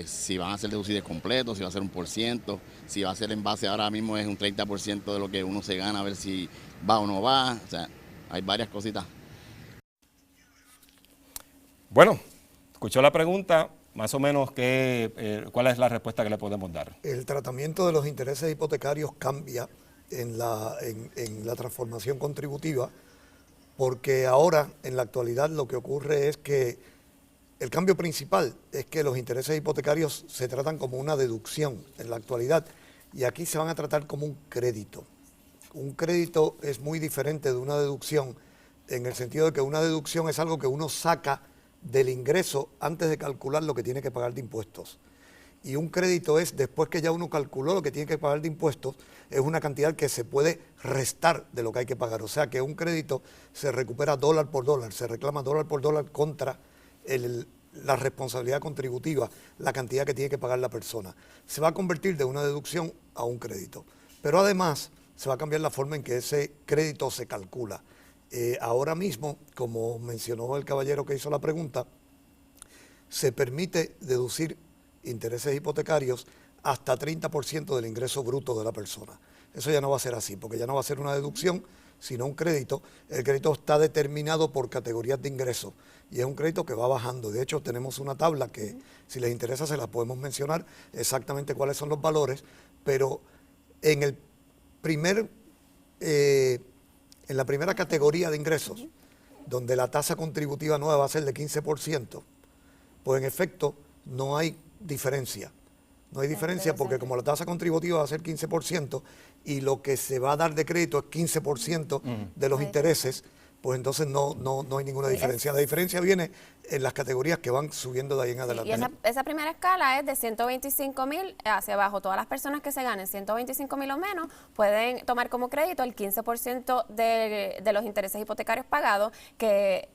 si van a ser deducibles completos, si va a ser 1%, si va a ser en base ahora mismo es un 30% de lo que uno se gana, a ver si va o no va, o sea, hay varias cositas. Bueno, escuchó la pregunta, más o menos cuál es la respuesta que le podemos dar. El tratamiento de los intereses hipotecarios cambia en la transformación contributiva porque ahora, en la actualidad, lo que ocurre es que el cambio principal es que los intereses hipotecarios se tratan como una deducción en la actualidad y aquí se van a tratar como un crédito. Un crédito es muy diferente de una deducción en el sentido de que una deducción es algo que uno saca del ingreso antes de calcular lo que tiene que pagar de impuestos. Y un crédito es, después que ya uno calculó lo que tiene que pagar de impuestos, es una cantidad que se puede restar de lo que hay que pagar. O sea que un crédito se recupera dólar por dólar, se reclama dólar por dólar contra la responsabilidad contributiva, la cantidad que tiene que pagar la persona. Se va a convertir de una deducción a un crédito. Pero además se va a cambiar la forma en que ese crédito se calcula. Ahora mismo, como mencionó el caballero que hizo la pregunta, se permite deducir intereses hipotecarios hasta 30% del ingreso bruto de la persona. Eso ya no va a ser así, porque ya no va a ser una deducción, sino un crédito. El crédito está determinado por categorías de ingresos y es un crédito que va bajando. De hecho, tenemos una tabla que, si les interesa, se la podemos mencionar exactamente cuáles son los valores, pero en la primera categoría de ingresos, donde la tasa contributiva nueva va a ser de 15%, pues en efecto no hay diferencia. No hay diferencia porque como la tasa contributiva va a ser 15% y lo que se va a dar de crédito es 15% de los intereses, pues entonces no hay ninguna diferencia. La diferencia viene en las categorías que van subiendo de ahí en adelante. Y esa primera escala es de 125,000 hacia abajo. Todas las personas que se ganen 125,000 o menos pueden tomar como crédito el 15% de los intereses hipotecarios pagados, que,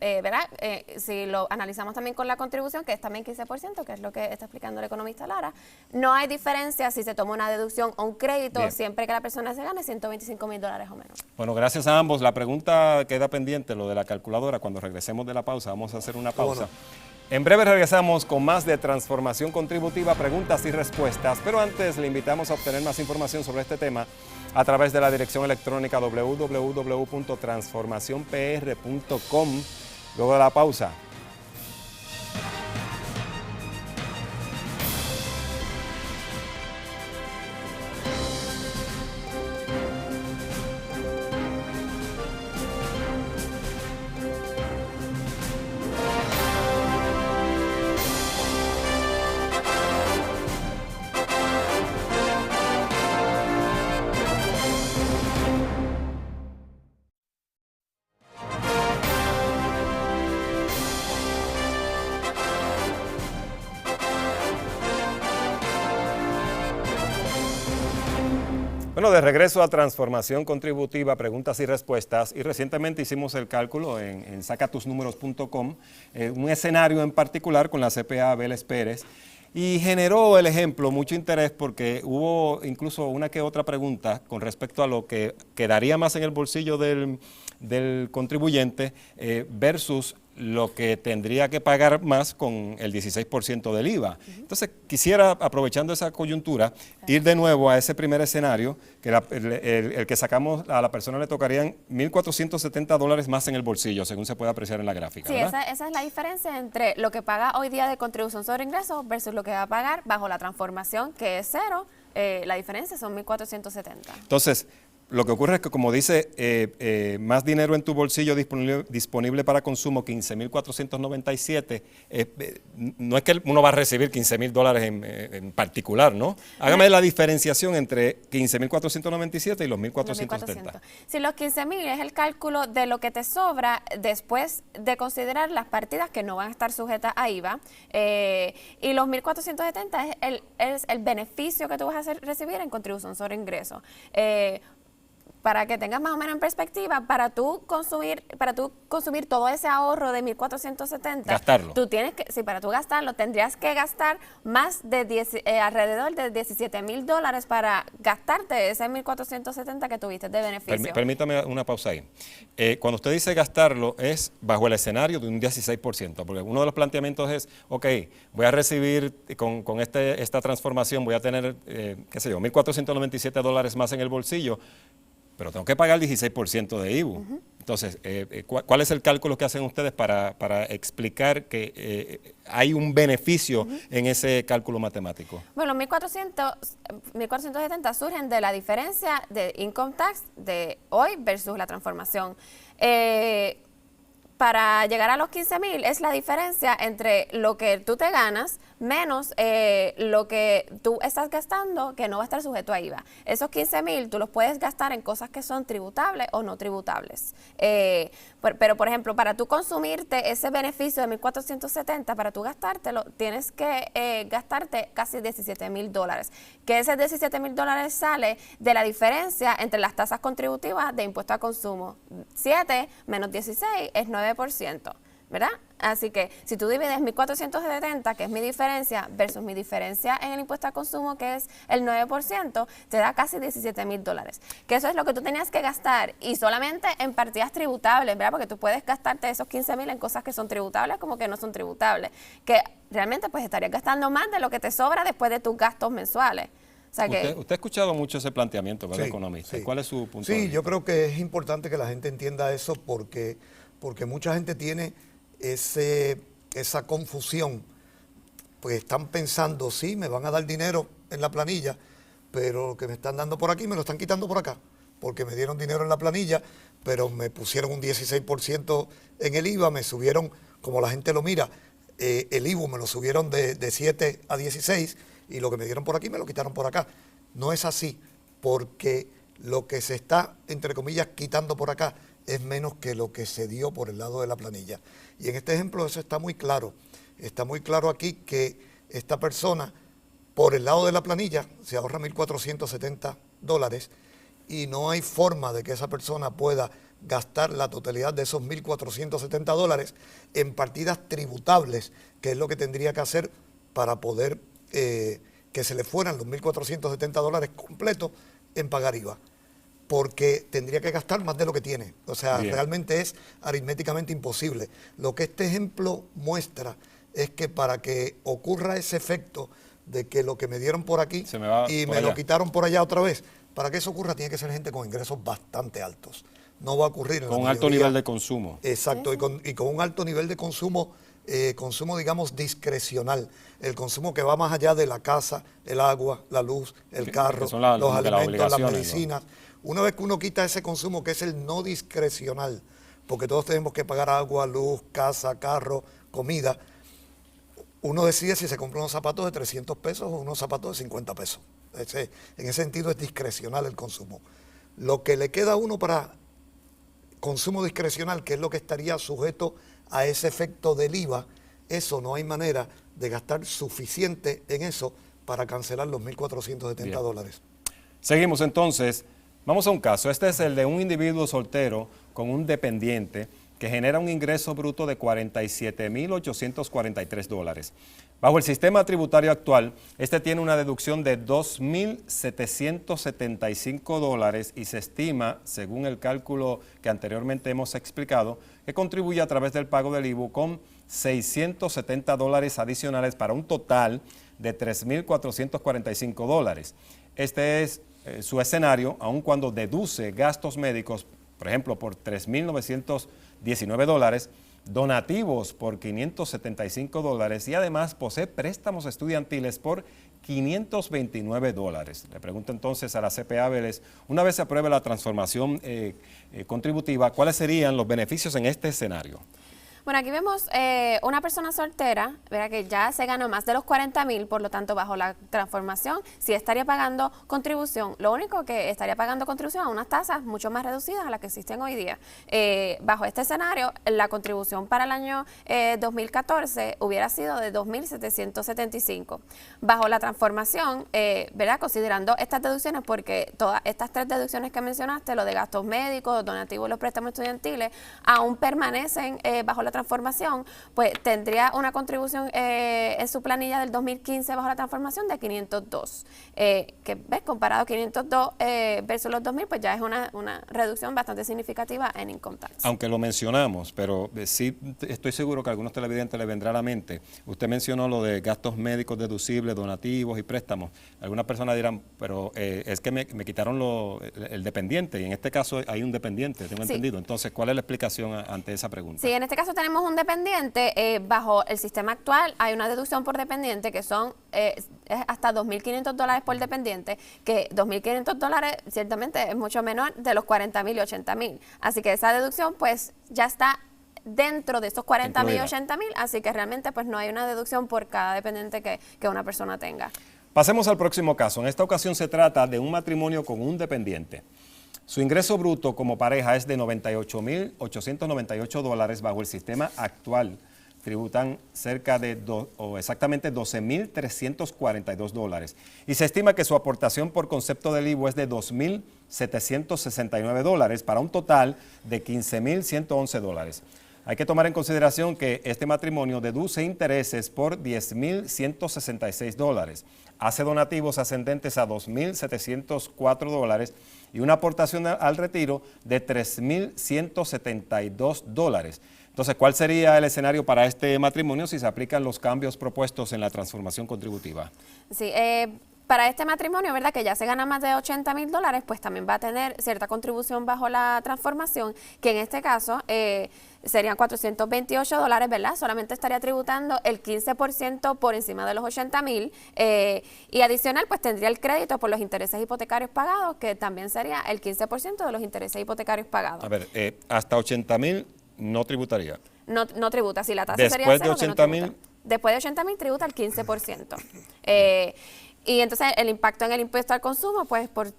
¿verdad? Si lo analizamos también con la contribución, que es también 15%, que es lo que está explicando el economista Lara, no hay diferencia si se toma una deducción o un crédito, bien, siempre que la persona se gane $125,000 o menos. Bueno, gracias a ambos. La pregunta queda pendiente, lo de la calculadora. Cuando regresemos de la pausa, vamos a hacer una pausa. En breve regresamos con más de transformación contributiva, preguntas y respuestas, pero antes le invitamos a obtener más información sobre este tema a través de la dirección electrónica www.transformacionpr.com. Luego de la pausa. Bueno, de regreso a Transformación Contributiva, preguntas y respuestas, y recientemente hicimos el cálculo en sacatusnúmeros.com, un escenario en particular con la CPA Vélez Pérez, y generó el ejemplo mucho interés porque hubo incluso una que otra pregunta con respecto a lo que quedaría más en el bolsillo del del contribuyente versus lo que tendría que pagar más con el 16% del IVA. Entonces, quisiera, aprovechando esa coyuntura, ir de nuevo a ese primer escenario, que el que sacamos, a la persona le tocarían $1,470 más en el bolsillo, según se puede apreciar en la gráfica. Sí, ¿verdad? esa es la diferencia entre lo que paga hoy día de contribución sobre ingresos versus lo que va a pagar bajo la transformación, que es cero. La diferencia son 1,470. Entonces, lo que ocurre es que, como dice, más dinero en tu bolsillo disponible para consumo, 15,497, no es que uno va a recibir $15,000 en particular, ¿no? Hágame la diferenciación entre 15,497 y los 1,470. Si los 15,000 es el cálculo de lo que te sobra después de considerar las partidas que no van a estar sujetas a IVA, y los 1,470 es el beneficio que tú vas a recibir en contribución sobre ingresos. Para que tengas más o menos en perspectiva, para tú consumir todo ese ahorro de 1,470, gastarlo. Tú tienes que, sí, para tú gastarlo, tendrías que gastar más de alrededor de $17,000 para gastarte ese 1,470 que tuviste de beneficio. Permítame una pausa ahí. Cuando usted dice gastarlo, es bajo el escenario de un 16%, porque uno de los planteamientos es, ok, voy a recibir con esta transformación, voy a tener, qué sé yo, $1,497 más en el bolsillo, pero tengo que pagar el 16% de IVU. Entonces, ¿cuál es el cálculo que hacen ustedes para explicar que hay un beneficio en ese cálculo matemático? Bueno, 1,470 surgen de la diferencia de income tax de hoy versus la transformación. Para llegar a los 15,000 es la diferencia entre lo que tú te ganas menos lo que tú estás gastando que no va a estar sujeto a IVA. Esos 15,000 tú los puedes gastar en cosas que son tributables o no tributables. Pero, por ejemplo, para tú consumirte ese beneficio de 1,470, para tú gastártelo, tienes que gastarte casi $17,000. Que ese $17,000 sale de la diferencia entre las tasas contributivas de impuesto a consumo. 7 menos 16 es 9%. ¿Verdad? Así que si tú divides 1,470, que es mi diferencia, versus mi diferencia en el impuesto al consumo, que es el 9%, te da casi $17,000. Que eso es lo que tú tenías que gastar, y solamente en partidas tributables, ¿verdad? Porque tú puedes gastarte esos 15,000 en cosas que son tributables como que no son tributables. Que realmente pues estarías gastando más de lo que te sobra después de tus gastos mensuales. O sea que Usted ha escuchado mucho ese planteamiento, ¿verdad, Sí, economista? sí. ¿Cuál es su punto de Sí, vista? yo creo que es importante que la gente entienda eso porque mucha gente tiene esa confusión, pues están pensando, sí, me van a dar dinero en la planilla, pero lo que me están dando por aquí me lo están quitando por acá, porque me dieron dinero en la planilla, pero me pusieron un 16% en el IVA, me subieron, como la gente lo mira, el IVU me lo subieron de 7 a 16 y lo que me dieron por aquí me lo quitaron por acá. No es así, porque lo que se está, entre comillas, quitando por acá es menos que lo que se dio por el lado de la planilla. Y en este ejemplo eso está muy claro. Está muy claro aquí que esta persona, por el lado de la planilla, se ahorra $1,470 y no hay forma de que esa persona pueda gastar la totalidad de esos $1,470 en partidas tributables, que es lo que tendría que hacer para poder que se le fueran los $1,470 completos en pagar IVA, porque tendría que gastar más de lo que tiene. O sea, Bien. realmente es aritméticamente imposible. Lo que este ejemplo muestra es que para que ocurra ese efecto de que lo que me dieron por aquí Se me va y por me lo allá. quitaron por allá otra vez, para que eso ocurra tiene que ser gente con ingresos bastante altos. No va a ocurrir en Con la un alto mayoría. nivel de consumo. Exacto, y con un alto nivel de consumo, digamos, discrecional. El consumo que va más allá de la casa, el agua, la luz, el carro, son los como que las alimentos, las obligaciones, ¿no? medicinas. Una vez que uno quita ese consumo que es el no discrecional, porque todos tenemos que pagar agua, luz, casa, carro, comida, uno decide si se compra unos zapatos de 300 pesos o unos zapatos de 50 pesos. En ese sentido es discrecional el consumo. Lo que le queda a uno para consumo discrecional, que es lo que estaría sujeto a ese efecto del IVA, eso no hay manera de gastar suficiente en eso para cancelar los $1,470. Seguimos entonces. Vamos a un caso. Este es el de un individuo soltero con un dependiente que genera un ingreso bruto de $47,843. Bajo el sistema tributario actual, este tiene una deducción de $2,775 y se estima, según el cálculo que anteriormente hemos explicado, que contribuye a través del pago del IVU con $670 adicionales para un total de $3,445. Este es su escenario, aun cuando deduce gastos médicos, por ejemplo, por $3,919, donativos por $575 y además posee préstamos estudiantiles por $529. Le pregunto entonces a la CPA Vélez, una vez se apruebe la transformación contributiva, ¿cuáles serían los beneficios en este escenario? Bueno, aquí vemos una persona soltera, ¿verdad?, que ya se ganó más de los 40,000, por lo tanto, bajo la transformación, sí estaría pagando contribución. Lo único que estaría pagando contribución a unas tasas mucho más reducidas a las que existen hoy día. Bajo este escenario, la contribución para el año 2014 hubiera sido de $2,775. Bajo la transformación, ¿verdad?, considerando estas deducciones, porque todas estas tres deducciones que mencionaste, lo de gastos médicos, donativos y los préstamos estudiantiles, aún permanecen bajo la transformación, pues tendría una contribución en su planilla del 2015 bajo la transformación de 502, que ves, comparado a 502 versus los 2,000, pues ya es una reducción bastante significativa en income tax. Aunque lo mencionamos, pero sí estoy seguro que a algunos televidentes les vendrá a la mente. Usted mencionó lo de gastos médicos deducibles, donativos y préstamos. Algunas personas dirán, pero es que me quitaron el dependiente, y en este caso hay un dependiente, tengo entendido. Entonces, ¿cuál es la explicación ante esa pregunta? Sí, en este caso tenemos un dependiente. Bajo el sistema actual hay una deducción por dependiente que son es hasta $2,500 por dependiente, que $2,500 ciertamente es mucho menor de los 40,000 y 80,000. Así que esa deducción pues ya está dentro de esos 40,000 y 80,000, así que realmente pues no hay una deducción por cada dependiente que una persona tenga. Pasemos al próximo caso. En esta ocasión se trata de un matrimonio con un dependiente. Su ingreso bruto como pareja es de $98,898 bajo el sistema actual. Tributan cerca de exactamente $12,342 y se estima que su aportación por concepto del IVU es de $2,769 para un total de $15,111. Hay que tomar en consideración que este matrimonio deduce intereses por $10,166, hace donativos ascendentes a $2,704 y una aportación al retiro de $3,172. Entonces, ¿cuál sería el escenario para este matrimonio si se aplican los cambios propuestos en la transformación contributiva? Sí, para este matrimonio, ¿verdad?, que ya se gana más de $80,000, pues también va a tener cierta contribución bajo la transformación, que en este caso serían $428, ¿verdad? Solamente estaría tributando el 15% por encima de los $80,000 y adicional, pues tendría el crédito por los intereses hipotecarios pagados, que también sería el 15% de los intereses hipotecarios pagados. A ver, hasta $80,000 no tributaría. No tributa, si la tasa Después sería cero, de 80,000. Después de 80,000 tributa el 15%. Y entonces el impacto en el impuesto al consumo, pues por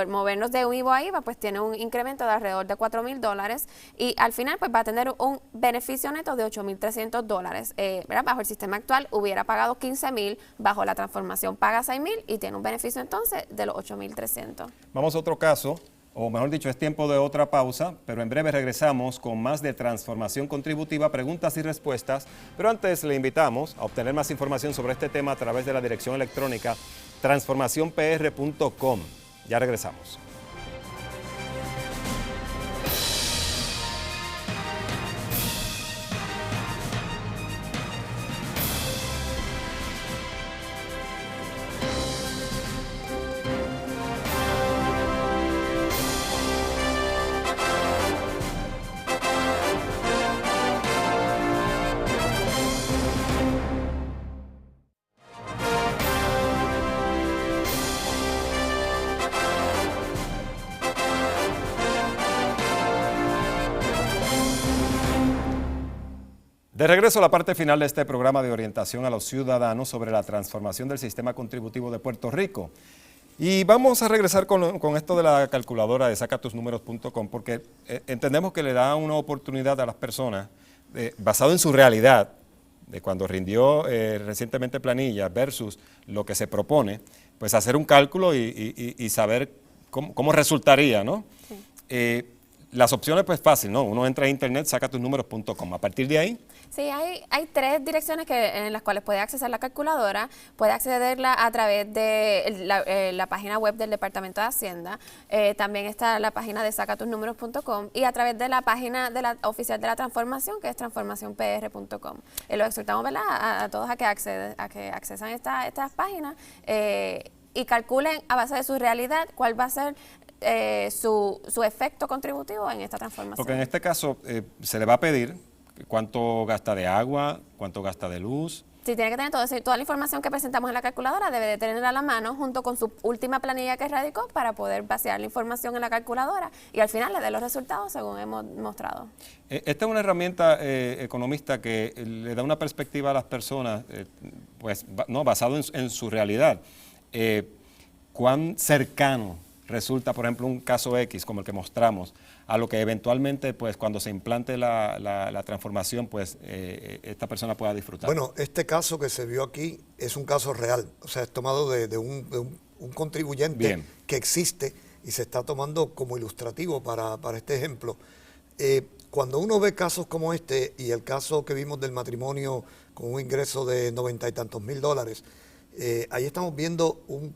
movernos de un IVA a IVA, pues tiene un incremento de alrededor de $4,000 y al final pues va a tener un beneficio neto de $8,300. ¿Verdad? Bajo el sistema actual hubiera pagado $15,000, bajo la transformación paga $6,000 y tiene un beneficio entonces de los $8,300. Vamos a otro caso, o mejor dicho, es tiempo de otra pausa, pero en breve regresamos con más de transformación contributiva, preguntas y respuestas. Pero antes le invitamos a obtener más información sobre este tema a través de la dirección electrónica transformacionpr.com. Ya regresamos. De regreso a la parte final de este programa de orientación a los ciudadanos sobre la transformación del sistema contributivo de Puerto Rico. Y vamos a regresar con esto de la calculadora de sacatusnumeros.com, porque entendemos que le da una oportunidad a las personas, basado en su realidad, de cuando rindió recientemente planilla versus lo que se propone, pues hacer un cálculo y saber cómo resultaría, ¿no? Sí. las opciones, pues fácil, ¿no? Uno entra a internet, sacatusnúmeros.com. A partir de ahí, Sí, hay 3 direcciones en las cuales puede acceder la calculadora. Puede accederla a través de la página web del Departamento de Hacienda. También está la página de sacatusnúmeros.com y a través de la página oficial de la transformación, que es transformacionpr.com. Los exhortamos, ¿verdad?, a todos a que accesan estas páginas y calculen a base de su realidad cuál va a ser su efecto contributivo en esta transformación. porque en este caso se le va a pedir cuánto gasta de agua, cuánto gasta de luz. Sí, tiene que tener toda la información que presentamos en la calculadora, debe de tenerla a la mano junto con su última planilla que radicó para poder vaciar la información en la calculadora y al final le dé los resultados según hemos mostrado. Esta es una herramienta economista que le da una perspectiva a las personas, pues, no, basado en su realidad. ¿Cuán cercano resulta, por ejemplo, un caso X como el que mostramos, a lo que eventualmente, pues, cuando se implante la transformación, pues, esta persona pueda disfrutar? Bueno, este caso que se vio aquí es un caso real, o sea, es tomado de un contribuyente que existe y se está tomando como ilustrativo para este ejemplo. Cuando uno ve casos como este y el caso que vimos del matrimonio con un ingreso de 90 y tantos mil dólares, ahí estamos viendo un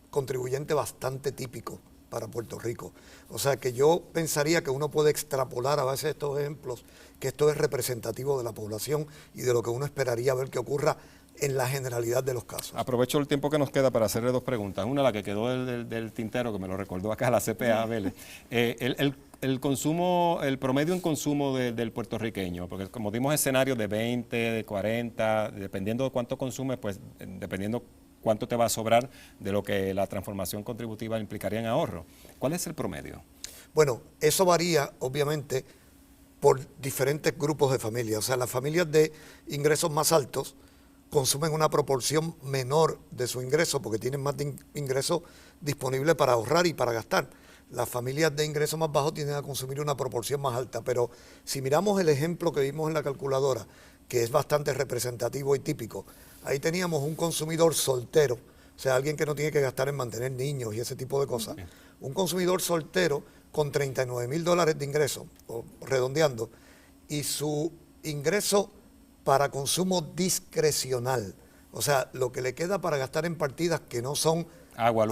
contribuyente bastante típico para Puerto Rico. O sea que yo pensaría que uno puede extrapolar a base de estos ejemplos que esto es representativo de la población y de lo que uno esperaría ver que ocurra en la generalidad de los casos. Aprovecho el tiempo que nos queda para hacerle 2 preguntas. Una, la que quedó del tintero, que me lo recordó acá la CPA Vélez. El consumo, el promedio en consumo del puertorriqueño, porque como dimos escenarios de 20, de 40, dependiendo de cuánto consumes, pues dependiendo cuánto te va a sobrar de lo que la transformación contributiva implicaría en ahorro. ¿Cuál es el promedio? Bueno, eso varía, obviamente, por diferentes grupos de familias. O sea, las familias de ingresos más altos consumen una proporción menor de su ingreso porque tienen más ingresos disponibles para ahorrar y para gastar. Las familias de ingresos más bajos tienden a consumir una proporción más alta. Pero si miramos el ejemplo que vimos en la calculadora, que es bastante representativo y típico, ahí teníamos un consumidor soltero, o sea, alguien que no tiene que gastar en mantener niños y ese tipo de cosas. Un consumidor soltero con 39 mil dólares de ingreso, o redondeando, y su ingreso para consumo discrecional, o sea, lo que le queda para gastar en partidas que no son agua,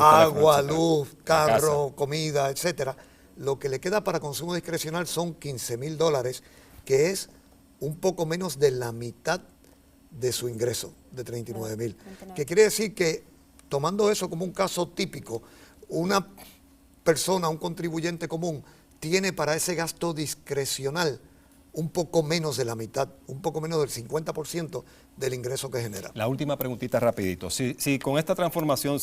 luz, carro, comida, etcétera, lo que le queda para consumo discrecional son 15 mil dólares, que es un poco menos de la mitad de su ingreso de 39 mil. Que quiere decir que, tomando eso como un caso típico, una persona, un contribuyente común, tiene para ese gasto discrecional un poco menos de la mitad, un poco menos del 50% del ingreso que genera. La última preguntita rapidito. Si con esta transformación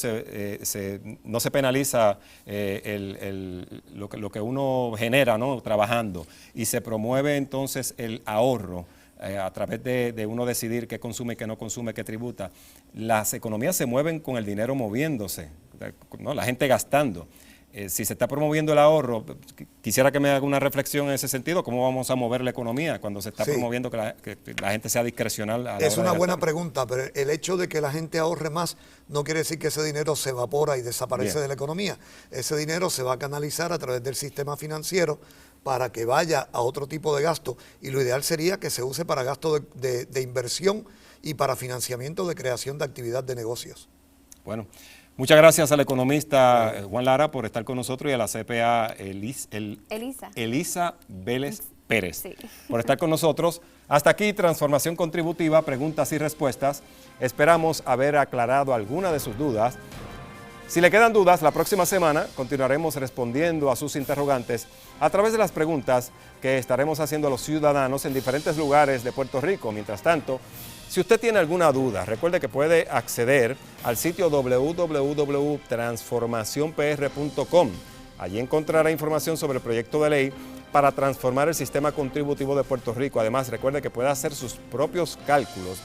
no se penaliza lo que uno genera, ¿no?, trabajando, y se promueve entonces el ahorro a través de uno decidir qué consume, qué no consume, qué tributa, las economías se mueven con el dinero moviéndose, ¿no?, la gente gastando. Si se está promoviendo el ahorro, quisiera que me haga una reflexión en ese sentido. ¿Cómo vamos a mover la economía cuando se está promoviendo que la gente sea discrecional? Es una buena pregunta, pero el hecho de que la gente ahorre más no quiere decir que ese dinero se evapora y desaparece de la economía. Ese dinero se va a canalizar a través del sistema financiero para que vaya a otro tipo de gasto, y lo ideal sería que se use para gasto de inversión y para financiamiento de creación de actividad de negocios. Bueno, muchas gracias al economista Juan Lara por estar con nosotros y a la CPA Elisa Vélez Pérez por estar con nosotros. Hasta aquí Transformación Contributiva, preguntas y respuestas. Esperamos haber aclarado alguna de sus dudas. Si le quedan dudas, la próxima semana continuaremos respondiendo a sus interrogantes a través de las preguntas que estaremos haciendo a los ciudadanos en diferentes lugares de Puerto Rico. Mientras tanto, si usted tiene alguna duda, recuerde que puede acceder al sitio www.transformacionpr.com. Allí encontrará información sobre el proyecto de ley para transformar el sistema contributivo de Puerto Rico. Además, recuerde que puede hacer sus propios cálculos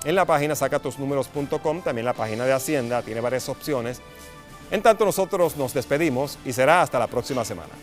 en la página sacatusnúmeros.com, también la página de Hacienda, tiene varias opciones. En tanto, nosotros nos despedimos y será hasta la próxima semana.